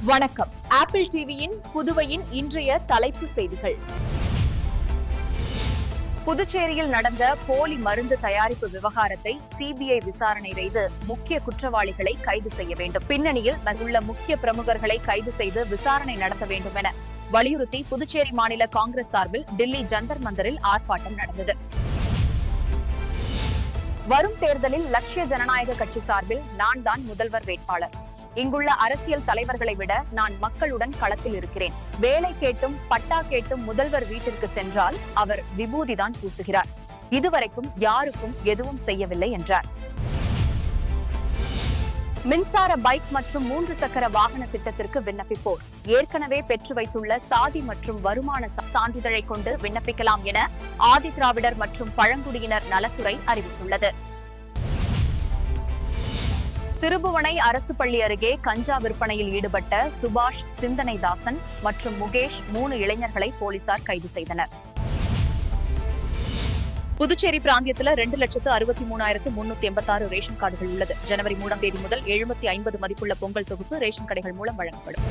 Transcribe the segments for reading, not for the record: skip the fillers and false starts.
வணக்கம். ஆப்பிள் டிவியின் புதுவையின் இன்றைய தலைப்பு செய்திகள். புதுச்சேரியில் நடந்த போலி மருந்து தயாரிப்பு விவகாரத்தை சிபிஐ விசாரணை செய்து முக்கிய குற்றவாளிகளை கைது செய்ய வேண்டும். பின்னணியில் உள்ள முக்கிய பிரமுகர்களை கைது செய்து விசாரணை நடத்த வேண்டும் என வலியுறுத்தி புதுச்சேரி மாநில காங்கிரஸ் சார்பில் டில்லி ஜந்தர் மந்தரில் ஆர்ப்பாட்டம் நடந்தது. வரும் தேர்தலில் லட்சிய ஜனநாயக கட்சி சார்பில் நான் தான் முதல்வர் வேட்பாளர். இங்குள்ள அரசியல் தலைவர்களை விட நான் மக்களுடன் களத்தில் இருக்கிறேன். வேலை கேட்டும் பட்டா கேட்டும் முதல்வர் வீட்டிற்கு சென்றால் அவர் விபூதிதான் பூசுகிறார். இதுவரைக்கும் யாருக்கும் எதுவும் செய்யவில்லை என்றார். மின்சார பைக் மற்றும் 3 சக்கர வாகன திட்டத்திற்கு விண்ணப்பிப்போர் ஏற்கனவே பெற்று வைத்துள்ள சாதி மற்றும் வருமான சான்றிதழை கொண்டு விண்ணப்பிக்கலாம் என ஆதி திராவிடர் மற்றும் பழங்குடியினர் நலத்துறை அறிவித்துள்ளது. திருபுவனை அரசு பள்ளி அருகே கஞ்சா விற்பனையில் ஈடுபட்ட சுபாஷ் சிந்தனைதாசன் மற்றும் முகேஷ் 3 இளைஞர்களை போலீசார் கைது செய்தனர். புதுச்சேரி பிராந்தியத்தில் 2,63,386 ரேஷன் கார்டுகள் உள்ளது. ஜனவரி 3ஆம் தேதி முதல் 750 மதிப்புள்ள பொங்கல் தொகுப்பு ரேஷன் கடைகள் மூலம் வழங்கப்படும்.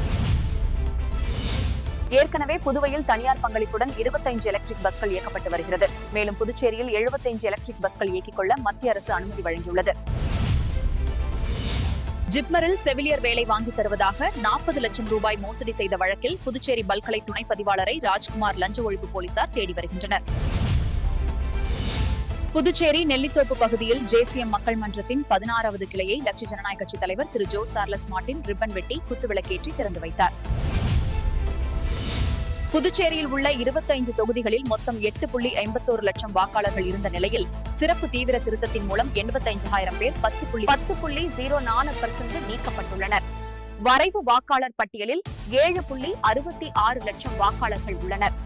ஏற்கனவே புதுவையில் தனியார் பங்களிப்புடன் 25 எலக்ட்ரிக் பஸ்கள் இயக்கப்பட்டு வருகிறது. மேலும் புதுச்சேரியில் 75 எலக்ட்ரிக் பஸ்கள் இயக்கிக் கொள்ள மத்திய அரசு அனுமதி வழங்கியுள்ளது. ஜிப்மரில் செவிலியர் வேலை வாங்கித் தருவதாக 40 லட்சம் ரூபாய் மோசடி செய்த வழக்கில் புதுச்சேரி பல்கலை துணை பதிவாளரை ராஜ்குமார் லஞ்ச ஒழிப்பு போலீசார் தேடி வருகின்றனர். புதுச்சேரி நெல்லித்தோப்பு பகுதியில் ஜேசிஎம் மக்கள் மன்றத்தின் 16வது கிளையை லட்சிய ஜனநாயக கட்சித் தலைவர் திரு ஜோ சார்லஸ் மார்டின் ரிப்பன் வெட்டி குத்துவிளக்கேற்றி திறந்து வைத்தார். புதுச்சேரியில் உள்ள 25 தொகுதிகளில் மொத்தம் 8.51 லட்சம் வாக்காளர்கள் இருந்த நிலையில் சிறப்பு தீவிர திருத்தத்தின் மூலம் 85,000 பேர் 10.04% நீக்கப்பட்டுள்ளனர். வரைவு வாக்காளர் பட்டியலில் 7.66 லட்சம் வாக்காளர்கள் உள்ளனர்.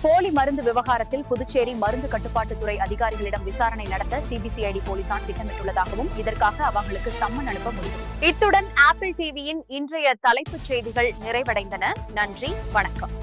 போலி மருந்து விவகாரத்தில் புதுச்சேரி மருந்து கட்டுப்பாட்டுத்துறை அதிகாரிகளிடம் விசாரணை நடத்த சிபிசிஐடி போலீசார் திட்டமிட்டுள்ளதாகவும் இதற்காக அவர்களுக்கு சம்மன் அனுப்ப முடியும். இத்துடன் ஆப்பிள் டிவியின் இன்றைய தலைப்புச் செய்திகள் நிறைவடைந்தன. நன்றி, வணக்கம்.